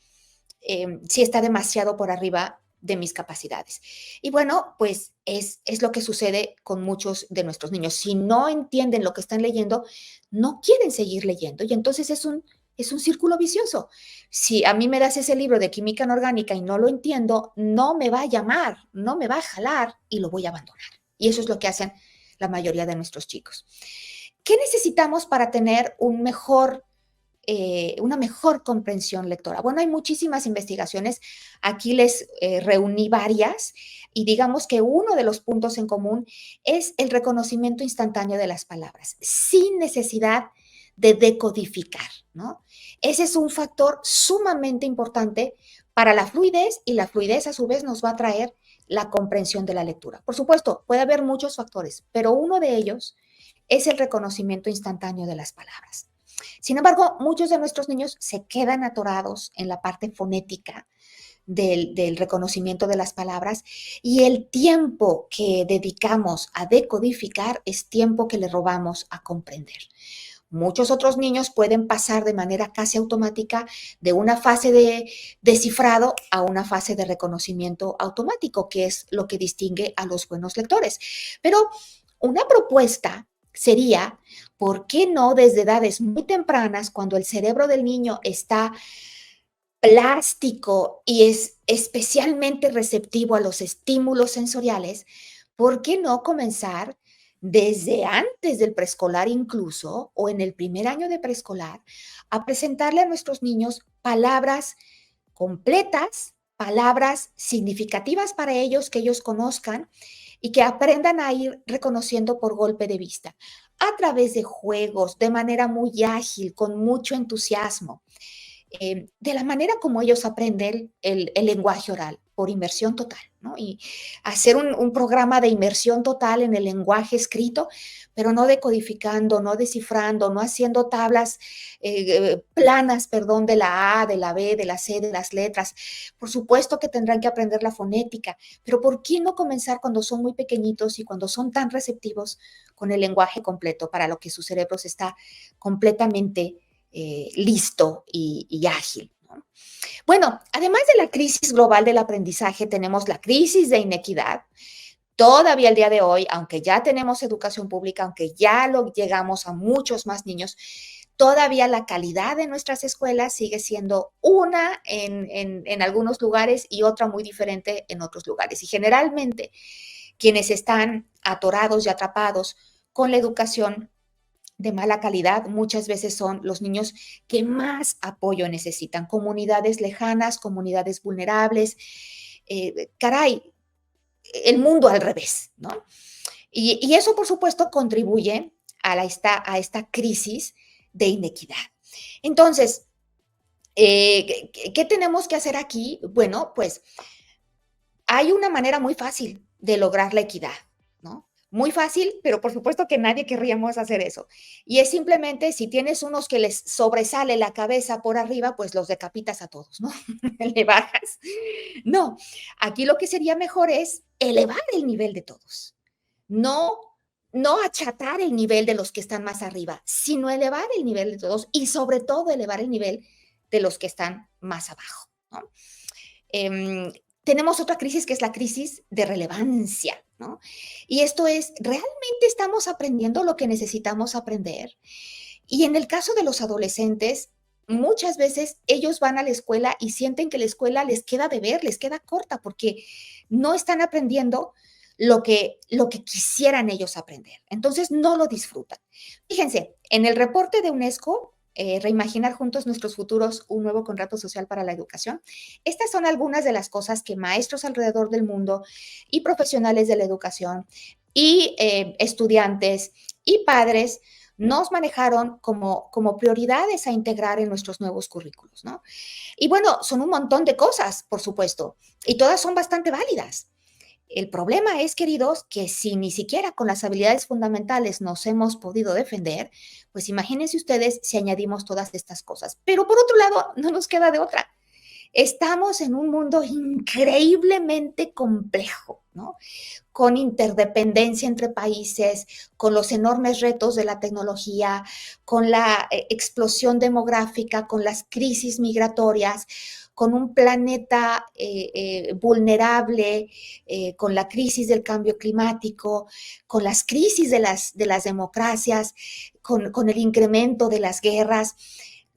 Speaker 2: Si está demasiado por arriba de mis capacidades. Y bueno, pues es lo que sucede con muchos de nuestros niños. Si no entienden lo que están leyendo, no quieren seguir leyendo y entonces es un círculo vicioso. Si a mí me das ese libro de química inorgánica y no lo entiendo, no me va a llamar, no me va a jalar y lo voy a abandonar. Y eso es lo que hacen la mayoría de nuestros chicos. ¿Qué necesitamos para tener una mejor comprensión lectora? Bueno, hay muchísimas investigaciones. Aquí les reuní varias y digamos que uno de los puntos en común es el reconocimiento instantáneo de las palabras, sin necesidad de decodificar, ¿no? Ese es un factor sumamente importante para la fluidez y la fluidez a su vez nos va a traer la comprensión de la lectura. Por supuesto, puede haber muchos factores, pero uno de ellos es el reconocimiento instantáneo de las palabras. Sin embargo, muchos de nuestros niños se quedan atorados en la parte fonética del reconocimiento de las palabras y el tiempo que dedicamos a decodificar es tiempo que le robamos a comprender. Muchos otros niños pueden pasar de manera casi automática de una fase de descifrado a una fase de reconocimiento automático, que es lo que distingue a los buenos lectores. Pero una propuesta sería, ¿por qué no desde edades muy tempranas, cuando el cerebro del niño está plástico y es especialmente receptivo a los estímulos sensoriales, ¿por qué no comenzar desde antes del preescolar incluso o en el primer año de preescolar a presentarle a nuestros niños palabras completas, palabras significativas para ellos que ellos conozcan y que aprendan a ir reconociendo por golpe de vista a través de juegos, de manera muy ágil, con mucho entusiasmo? De la manera como ellos aprenden el lenguaje oral, por inmersión total, ¿no? Y hacer un programa de inmersión total en el lenguaje escrito, pero no decodificando, no descifrando, no haciendo tablas planas, perdón, de la A, de la B, de la C, de las letras. Por supuesto que tendrán que aprender la fonética, pero ¿por qué no comenzar cuando son muy pequeñitos y cuando son tan receptivos con el lenguaje completo para lo que su cerebro se está completamente listo y ágil, ¿no? Bueno, además de la crisis global del aprendizaje, tenemos la crisis de inequidad. Todavía el día de hoy, aunque ya tenemos educación pública, aunque ya lo llegamos a muchos más niños, todavía la calidad de nuestras escuelas sigue siendo una en algunos lugares y otra muy diferente en otros lugares. Y generalmente quienes están atorados y atrapados con la educación de mala calidad muchas veces son los niños que más apoyo necesitan, comunidades lejanas, comunidades vulnerables, caray, el mundo al revés, ¿no? Y eso, por supuesto, contribuye a esta crisis de inequidad. Entonces, ¿qué tenemos que hacer aquí? Bueno, pues hay una manera muy fácil de lograr la equidad, ¿no? Muy fácil, pero por supuesto que nadie querríamos hacer eso. Y es simplemente si tienes unos que les sobresale la cabeza por arriba, pues los decapitas a todos, ¿no? Le bajas. No, aquí lo que sería mejor es elevar el nivel de todos. No, no achatar el nivel de los que están más arriba, sino elevar el nivel de todos y sobre todo elevar el nivel de los que están más abajo, ¿no? Tenemos otra crisis que es la crisis de relevancia, ¿no? Y esto es, ¿realmente estamos aprendiendo lo que necesitamos aprender? Y en el caso de los adolescentes, muchas veces ellos van a la escuela y sienten que la escuela les queda de ver, les queda corta, porque no están aprendiendo lo que quisieran ellos aprender. Entonces, no lo disfrutan. Fíjense, en el reporte de UNESCO reimaginar juntos nuestros futuros, un nuevo contrato social para la educación. Estas son algunas de las cosas que maestros alrededor del mundo y profesionales de la educación y estudiantes y padres nos manejaron como prioridades a integrar en nuestros nuevos currículos, ¿no? Y bueno, son un montón de cosas, por supuesto, y todas son bastante válidas. El problema es, queridos, que si ni siquiera con las habilidades fundamentales nos hemos podido defender, pues imagínense ustedes si añadimos todas estas cosas. Pero por otro lado, no nos queda de otra. Estamos en un mundo increíblemente complejo, ¿no? Con interdependencia entre países, con los enormes retos de la tecnología, con la explosión demográfica, con las crisis migratorias, con un planeta vulnerable, con la crisis del cambio climático, con las crisis de las democracias, con el incremento de las guerras.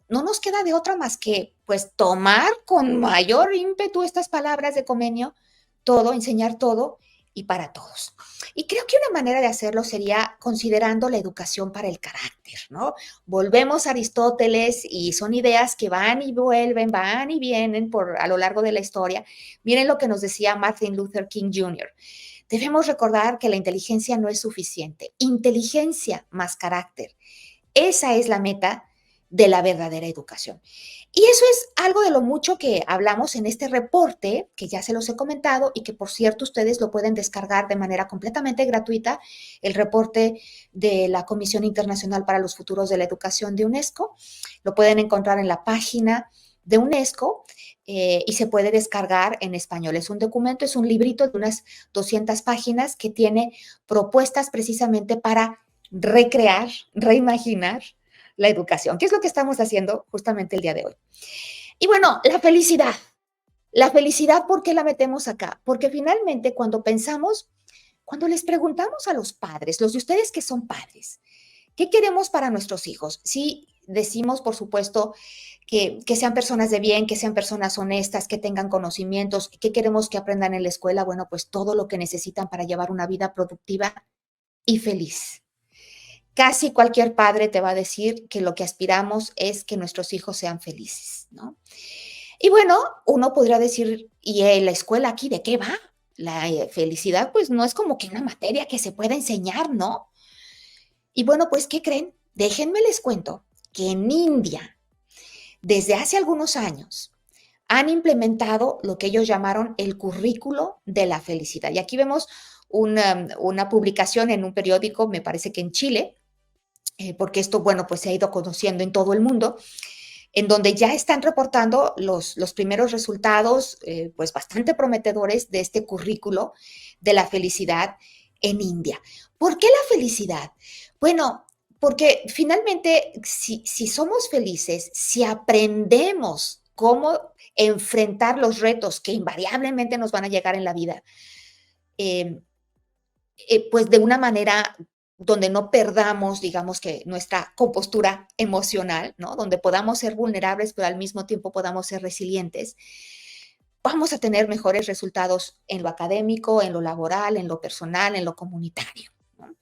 Speaker 2: No nos queda de otra más que, pues, tomar con mayor ímpetu estas palabras de Comenio, todo, enseñar todo y para todos. Y creo que una manera de hacerlo sería considerando la educación para el carácter, ¿no? Volvemos a Aristóteles y son ideas que van y vuelven, van y vienen a lo largo de la historia. Miren lo que nos decía Martin Luther King Jr. Debemos recordar que la inteligencia no es suficiente. Inteligencia más carácter. Esa es la meta de la verdadera educación. Y eso es algo de lo mucho que hablamos en este reporte, que ya se los he comentado y que, por cierto, ustedes lo pueden descargar de manera completamente gratuita, el reporte de la Comisión Internacional para los Futuros de la Educación de UNESCO. Lo pueden encontrar en la página de UNESCO y se puede descargar en español. Es un documento, es un librito de unas 200 páginas que tiene propuestas precisamente para recrear, reimaginar la educación, que es lo que estamos haciendo justamente el día de hoy. Y bueno, la felicidad, ¿por qué la metemos acá? Porque finalmente cuando les preguntamos a los padres, los de ustedes que son padres, ¿qué queremos para nuestros hijos? Sí, decimos, por supuesto, que sean personas de bien, que sean personas honestas, que tengan conocimientos, ¿qué queremos que aprendan en la escuela? Bueno, pues todo lo que necesitan para llevar una vida productiva y feliz. Casi cualquier padre te va a decir que lo que aspiramos es que nuestros hijos sean felices, ¿no? Y bueno, uno podría decir, ¿y la escuela aquí de qué va? La felicidad, pues no es como que una materia que se pueda enseñar, ¿no? Y bueno, pues, ¿qué creen? Déjenme les cuento que en India, desde hace algunos años, han implementado lo que ellos llamaron el currículo de la felicidad. Y aquí vemos una publicación en un periódico, me parece que en Chile, porque esto, bueno, pues se ha ido conociendo en todo el mundo, en donde ya están reportando los primeros resultados, pues bastante prometedores de este currículo de la felicidad en India. ¿Por qué la felicidad? Bueno, porque finalmente, si somos felices, si aprendemos cómo enfrentar los retos que invariablemente nos van a llegar en la vida, eh, pues de una manera donde no perdamos, digamos que nuestra compostura emocional, ¿no? Donde podamos ser vulnerables, pero al mismo tiempo podamos ser resilientes, vamos a tener mejores resultados en lo académico, en lo laboral, en lo personal, en lo comunitario, ¿no?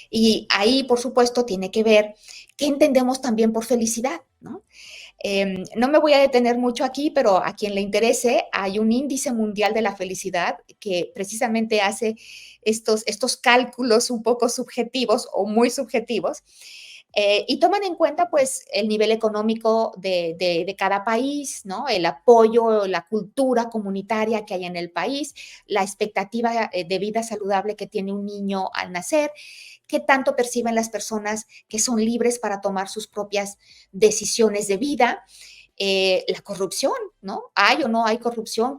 Speaker 2: Y ahí, por supuesto, tiene que ver qué entendemos también por felicidad, ¿no? No me voy a detener mucho aquí, pero a quien le interese, hay un índice mundial de la felicidad que precisamente hace estos cálculos un poco subjetivos o muy subjetivos y toman en cuenta pues el nivel económico de cada país, ¿no? El apoyo, la cultura comunitaria que hay en el país, la expectativa de vida saludable que tiene un niño al nacer, qué tanto perciben las personas que son libres para tomar sus propias decisiones de vida. La corrupción, ¿no? ¿Hay o no hay corrupción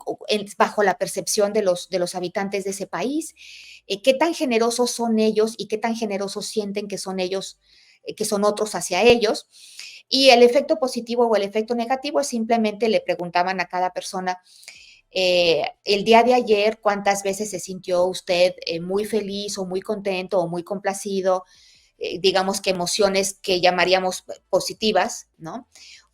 Speaker 2: bajo la percepción de los habitantes de ese país? ¿Qué tan generosos son ellos y qué tan generosos sienten que son ellos, que son otros hacia ellos? Y el efecto positivo o el efecto negativo es simplemente le preguntaban a cada persona, el día de ayer, ¿cuántas veces se sintió usted muy feliz o muy contento o muy complacido? Digamos que emociones que llamaríamos positivas, ¿no?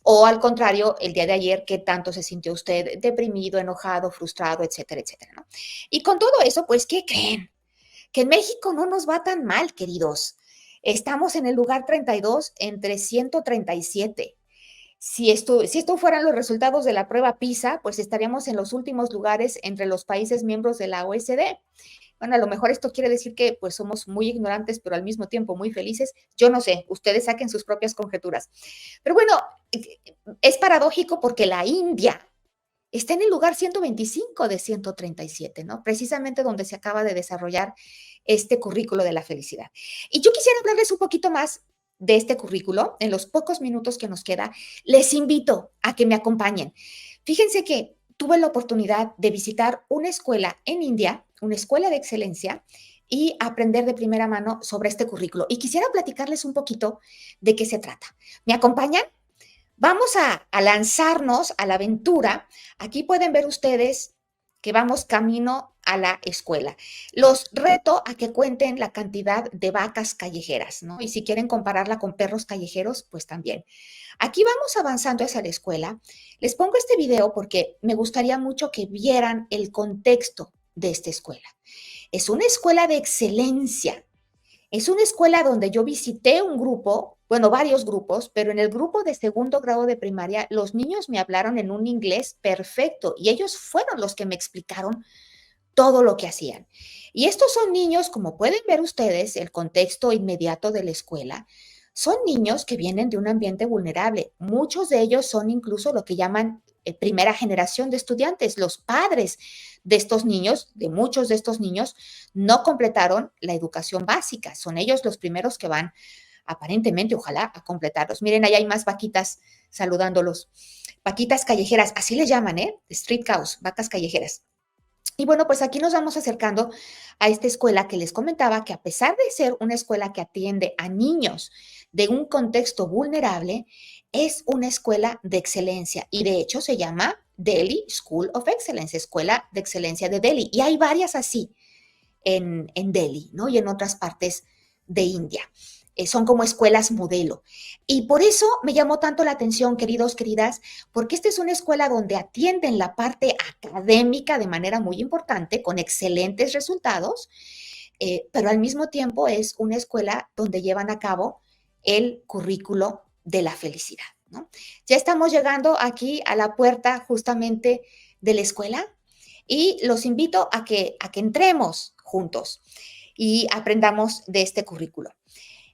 Speaker 2: O al contrario, el día de ayer, ¿qué tanto se sintió usted deprimido, enojado, frustrado, etcétera, etcétera, ¿no? Y con todo eso, pues, ¿qué creen? Que en México no nos va tan mal, queridos. Estamos en el lugar 32 entre 137. Si esto fueran los resultados de la prueba PISA, pues estaríamos en los últimos lugares entre los países miembros de la OECD. Bueno, a lo mejor esto quiere decir que pues somos muy ignorantes, pero al mismo tiempo muy felices. Yo no sé, ustedes saquen sus propias conjeturas. Pero bueno, es paradójico porque la India está en el lugar 125 de 137, ¿no? Precisamente donde se acaba de desarrollar este currículo de la felicidad. Y yo quisiera hablarles un poquito más de este currículo en los pocos minutos que nos queda. Les invito a que me acompañen. Fíjense que tuve la oportunidad de visitar una escuela en India, una escuela de excelencia, y aprender de primera mano sobre este currículo. Y quisiera platicarles un poquito de qué se trata. ¿Me acompañan? Vamos a lanzarnos a la aventura. Aquí pueden ver ustedes que vamos camino a la escuela. Los reto a que cuenten la cantidad de vacas callejeras, ¿no? Y si quieren compararla con perros callejeros, pues también. Aquí vamos avanzando hacia la escuela. Les pongo este video porque me gustaría mucho que vieran el contexto de esta escuela. Es una escuela de excelencia. Es una escuela donde yo visité un grupo, bueno, varios grupos, pero en el grupo de segundo grado de primaria, los niños me hablaron en un inglés perfecto y ellos fueron los que me explicaron todo lo que hacían. Y estos son niños, como pueden ver ustedes, el contexto inmediato de la escuela, son niños que vienen de un ambiente vulnerable. Muchos de ellos son incluso lo que llaman primera generación de estudiantes. Los padres de estos niños, de muchos de estos niños, no completaron la educación básica. Son ellos los primeros que van, aparentemente, ojalá, a completarlos. Miren, ahí hay más vaquitas saludándolos. Vaquitas callejeras, así les llaman, ¿eh? Street cows, vacas callejeras. Y bueno, pues aquí nos vamos acercando a esta escuela que les comentaba que a pesar de ser una escuela que atiende a niños de un contexto vulnerable, es una escuela de excelencia y de hecho se llama Delhi School of Excellence, Escuela de Excelencia de Delhi. Y hay varias así en Delhi, ¿no? Y en otras partes de India. Son como escuelas modelo. Y por eso me llamó tanto la atención, queridos, queridas, porque esta es una escuela donde atienden la parte académica de manera muy importante, con excelentes resultados, pero al mismo tiempo es una escuela donde llevan a cabo el currículo de la felicidad, ¿no? Ya estamos llegando aquí a la puerta justamente de la escuela y los invito a que entremos juntos y aprendamos de este currículo.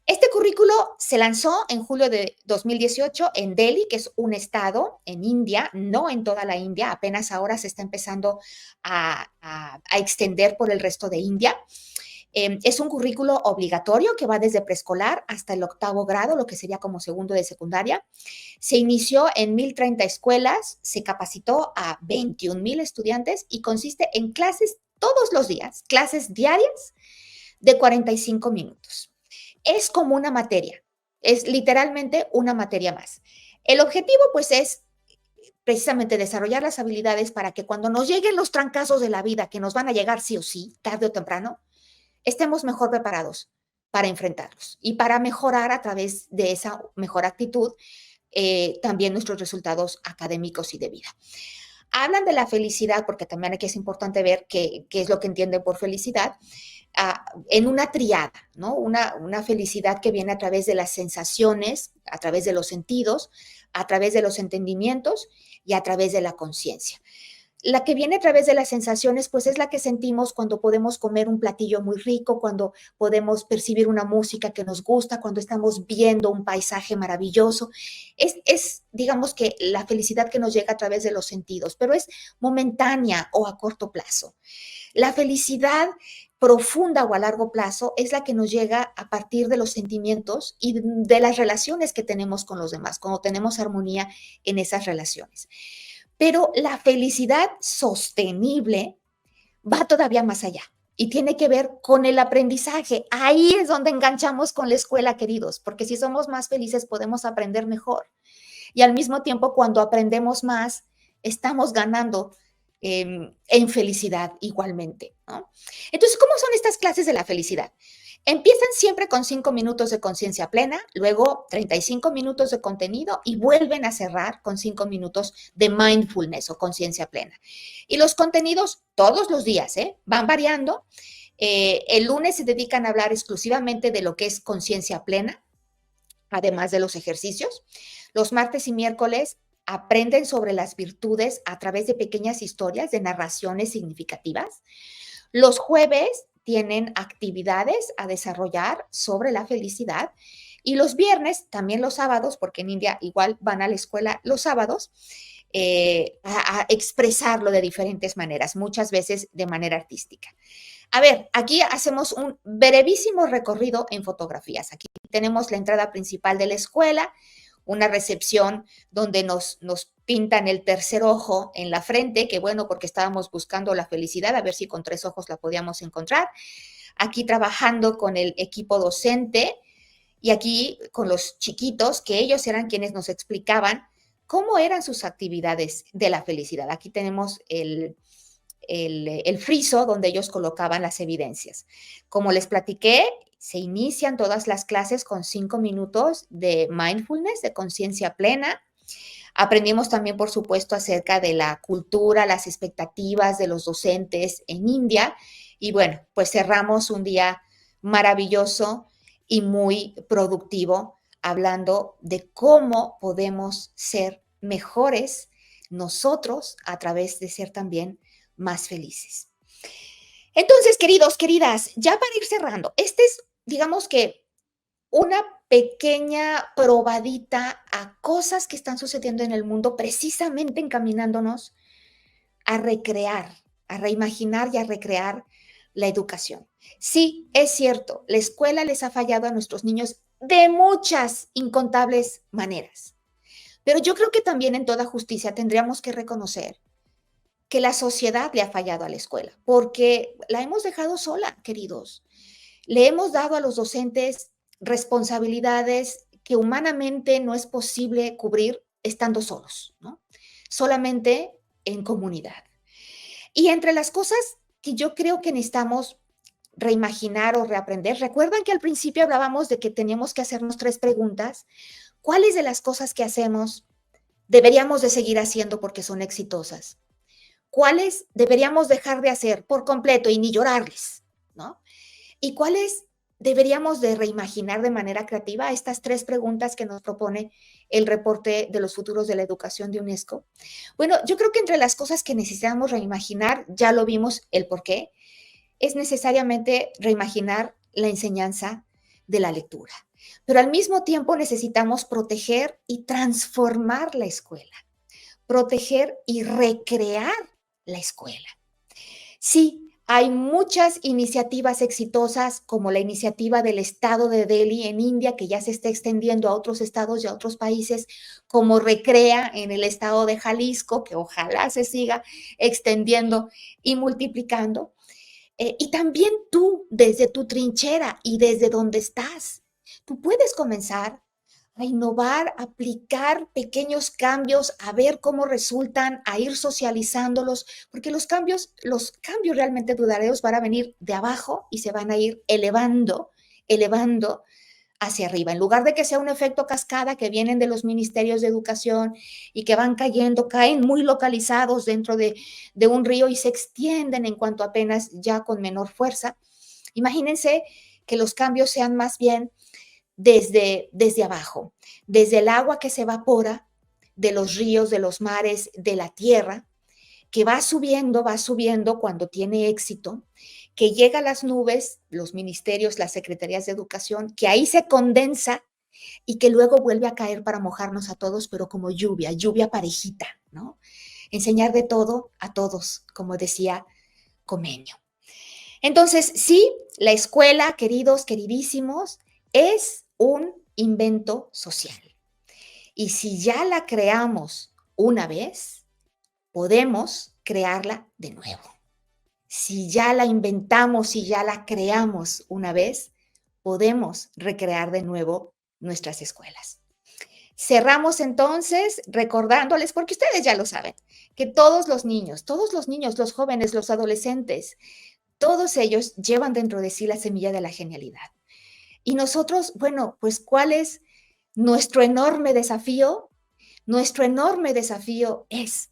Speaker 2: Este currículo se lanzó en julio de 2018 en Delhi, que es un estado en India, no en toda la India, apenas ahora se está empezando a extender por el resto de India. Es un currículo obligatorio que va desde preescolar hasta el 8º grado, lo que sería como segundo de secundaria. Se inició en 1,030 escuelas, se capacitó a 21,000 estudiantes y consiste en clases todos los días, clases diarias de 45 minutos. Es como una materia, es literalmente una materia más. El objetivo, pues, es precisamente desarrollar las habilidades para que cuando nos lleguen los trancazos de la vida, que nos van a llegar sí o sí, tarde o temprano, estemos mejor preparados para enfrentarlos y para mejorar a través de esa mejor actitud también nuestros resultados académicos y de vida. Hablan de la felicidad, porque también aquí es importante ver qué es lo que entienden por felicidad, en una triada, ¿no? Una felicidad que viene a través de las sensaciones, a través de los sentidos, a través de los entendimientos y a través de la conciencia. La que viene a través de las sensaciones, pues es la que sentimos cuando podemos comer un platillo muy rico, cuando podemos percibir una música que nos gusta, cuando estamos viendo un paisaje maravilloso. Digamos que la felicidad que nos llega a través de los sentidos, pero es momentánea o a corto plazo. La felicidad profunda o a largo plazo es la que nos llega a partir de los sentimientos y de las relaciones que tenemos con los demás, cuando tenemos armonía en esas relaciones. Pero la felicidad sostenible va todavía más allá y tiene que ver con el aprendizaje. Ahí es donde enganchamos con la escuela, queridos, porque si somos más felices podemos aprender mejor. Y al mismo tiempo, cuando aprendemos más, estamos ganando en felicidad igualmente, ¿no? Entonces, ¿cómo son estas clases de la felicidad? Empiezan siempre con 5 minutos de conciencia plena, luego 35 minutos de contenido y vuelven a cerrar con 5 minutos de mindfulness o conciencia plena. Y los contenidos todos los días, van variando. El lunes se dedican a hablar exclusivamente de lo que es conciencia plena, además de los ejercicios. Los martes y miércoles aprenden sobre las virtudes a través de pequeñas historias, de narraciones significativas. Los jueves tienen actividades a desarrollar sobre la felicidad y los viernes, también los sábados, porque en India igual van a la escuela los sábados, a expresarlo de diferentes maneras, muchas veces de manera artística. A ver, aquí hacemos un brevísimo recorrido en fotografías. Aquí tenemos la entrada principal de la escuela, una recepción donde nos pintan el tercer ojo en la frente, que bueno, porque estábamos buscando la felicidad, a ver si con 3 ojos la podíamos encontrar. Aquí trabajando con el equipo docente y aquí con los chiquitos, que ellos eran quienes nos explicaban cómo eran sus actividades de la felicidad. Aquí tenemos el friso donde ellos colocaban las evidencias. Como les platiqué, se inician todas las clases con 5 minutos de mindfulness, de conciencia plena. Aprendimos también, por supuesto, acerca de la cultura, las expectativas de los docentes en India. Y bueno, pues cerramos un día maravilloso y muy productivo hablando de cómo podemos ser mejores nosotros a través de ser también más felices. Entonces, queridos, queridas, ya para ir cerrando, este es, digamos que, una pequeña probadita a cosas que están sucediendo en el mundo, precisamente encaminándonos a recrear, a reimaginar y a recrear la educación. Sí, es cierto, la escuela les ha fallado a nuestros niños de muchas, incontables maneras. Pero yo creo que también en toda justicia tendríamos que reconocer que la sociedad le ha fallado a la escuela, porque la hemos dejado sola, queridos. Le hemos dado a los docentes responsabilidades que humanamente no es posible cubrir estando solos, ¿no? Solamente en comunidad. Y entre las cosas que yo creo que necesitamos reimaginar o reaprender, recuerdan que al principio hablábamos de que teníamos que hacernos 3 preguntas. ¿Cuáles de las cosas que hacemos deberíamos de seguir haciendo porque son exitosas? ¿Cuáles deberíamos dejar de hacer por completo y ni llorarles, ¿no? ¿Y cuáles deberíamos de reimaginar de manera creativa? Estas 3 preguntas que nos propone el reporte de los futuros de la educación de UNESCO. Bueno, yo creo que entre las cosas que necesitamos reimaginar, ya lo vimos el por qué, es necesariamente reimaginar la enseñanza de la lectura. Pero al mismo tiempo necesitamos proteger y transformar la escuela, proteger y recrear la escuela. Sí, hay muchas iniciativas exitosas, como la iniciativa del estado de Delhi en India, que ya se está extendiendo a otros estados y a otros países, como Recrea en el estado de Jalisco, que ojalá se siga extendiendo y multiplicando. Y también tú, desde tu trinchera y desde donde estás, tú puedes comenzar a innovar, a aplicar pequeños cambios, a ver cómo resultan, a ir socializándolos, porque los cambios realmente duraderos van a venir de abajo y se van a ir elevando, elevando hacia arriba. En lugar de que sea un efecto cascada que vienen de los ministerios de educación y que van cayendo, caen muy localizados dentro de un río y se extienden en cuanto apenas ya con menor fuerza. Imagínense que los cambios sean más bien desde abajo, desde el agua que se evapora de los ríos, de los mares, de la tierra, que va subiendo cuando tiene éxito, que llega a las nubes, los ministerios, las secretarías de educación, que ahí se condensa y que luego vuelve a caer para mojarnos a todos, pero como lluvia, lluvia parejita, ¿no? Enseñar de todo a todos, como decía Comenio. Entonces, sí, la escuela, queridos, queridísimos, es un invento social. Y si ya la creamos una vez, podemos crearla de nuevo. Si ya la inventamos, si ya la creamos una vez, podemos recrear de nuevo nuestras escuelas. Cerramos entonces recordándoles, porque ustedes ya lo saben, que todos los niños, los jóvenes, los adolescentes, todos ellos llevan dentro de sí la semilla de la genialidad. Y nosotros, bueno, pues ¿cuál es nuestro enorme desafío? Nuestro enorme desafío es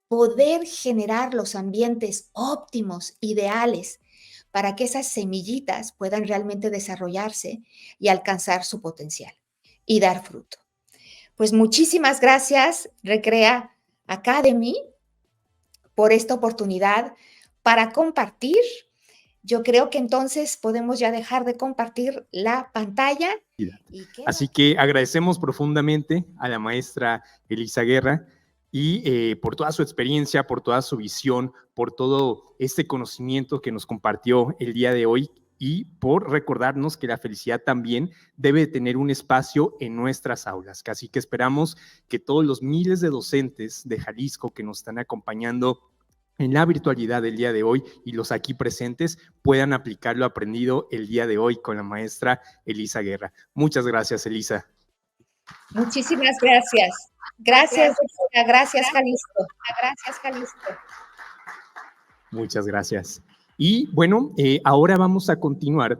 Speaker 2: poder generar los ambientes óptimos, ideales, para que esas semillitas puedan realmente desarrollarse y alcanzar su potencial y dar fruto. Pues muchísimas gracias, Recrea Academy, por esta oportunidad para compartir. Yo creo que entonces podemos ya dejar de compartir la pantalla.
Speaker 3: Así que agradecemos profundamente a la maestra Elisa Guerra y por toda su experiencia, por toda su visión, por todo este conocimiento que nos compartió el día de hoy y por recordarnos que la felicidad también debe tener un espacio en nuestras aulas. Así que esperamos que todos los miles de docentes de Jalisco que nos están acompañando en la virtualidad del día de hoy y los aquí presentes puedan aplicar lo aprendido el día de hoy con la maestra Elisa Guerra. Muchas gracias, Elisa.
Speaker 2: Muchísimas gracias. Gracias, doctora. Gracias, Jalisco. Gracias, Jalisco.
Speaker 3: Muchas gracias. Y bueno, ahora vamos a continuar.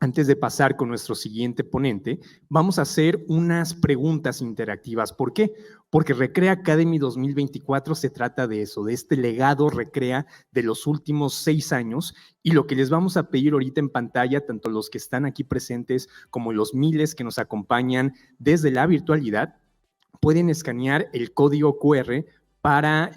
Speaker 3: Antes de pasar con nuestro siguiente ponente, vamos a hacer unas preguntas interactivas. ¿Por qué? Porque Recrea Academy 2024 se trata de eso, de este legado Recrea de los últimos 6 años. Y lo que les vamos a pedir ahorita en pantalla, tanto los que están aquí presentes como los miles que nos acompañan desde la virtualidad, pueden escanear el código QR para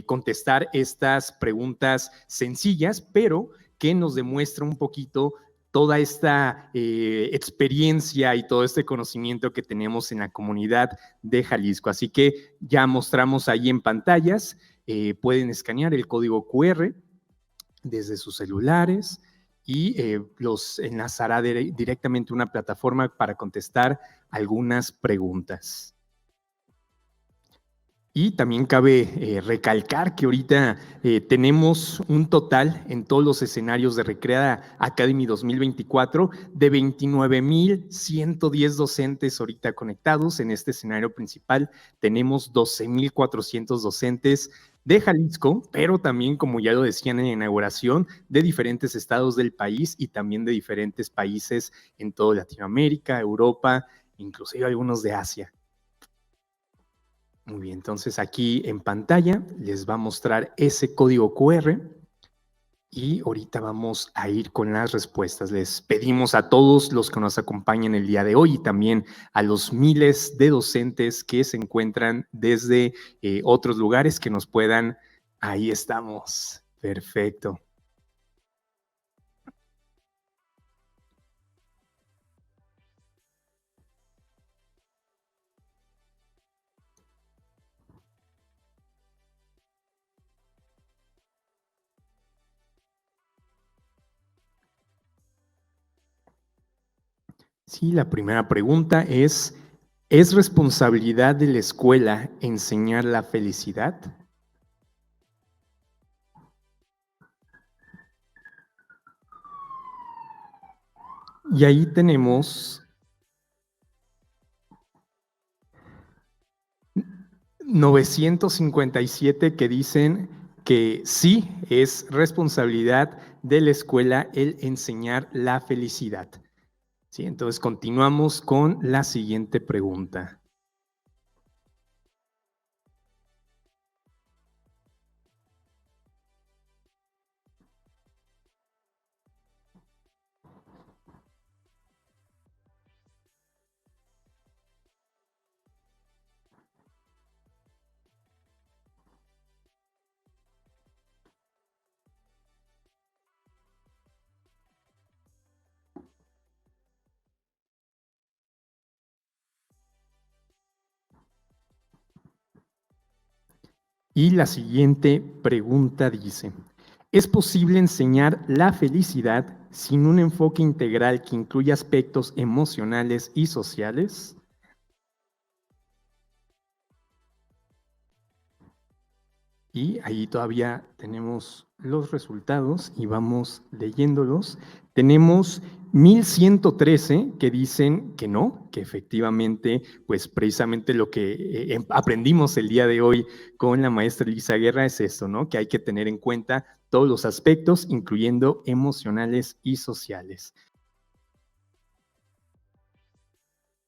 Speaker 3: contestar estas preguntas sencillas, pero que nos demuestra un poquito toda esta experiencia y todo este conocimiento que tenemos en la comunidad de Jalisco. Así que ya mostramos ahí en pantallas, pueden escanear el código QR desde sus celulares y los enlazará directamente a una plataforma para contestar algunas preguntas. Y también cabe recalcar que ahorita tenemos un total en todos los escenarios de Recrea Academy 2024 de 29,110 docentes ahorita conectados. En este escenario principal tenemos 12,400 docentes de Jalisco, pero también, como ya lo decían en la inauguración, de diferentes estados del país y también de diferentes países en toda Latinoamérica, Europa, inclusive algunos de Asia. Muy bien, entonces aquí en pantalla les va a mostrar ese código QR y ahorita vamos a ir con las respuestas. Les pedimos a todos los que nos acompañan el día de hoy y también a los miles de docentes que se encuentran desde otros lugares que nos puedan. Ahí estamos, perfecto. Sí, la primera pregunta ¿es responsabilidad de la escuela enseñar la felicidad? Y ahí tenemos 957 que dicen que sí es responsabilidad de la escuela el enseñar la felicidad. Sí, entonces continuamos con la siguiente pregunta. Y la siguiente pregunta dice, ¿es posible enseñar la felicidad sin un enfoque integral que incluya aspectos emocionales y sociales? Y ahí todavía tenemos los resultados y vamos leyéndolos. Tenemos 1,113 que dicen que no, que efectivamente, pues precisamente lo que aprendimos el día de hoy con la maestra Elisa Guerra es esto, ¿no? Que hay que tener en cuenta todos los aspectos, incluyendo emocionales y sociales.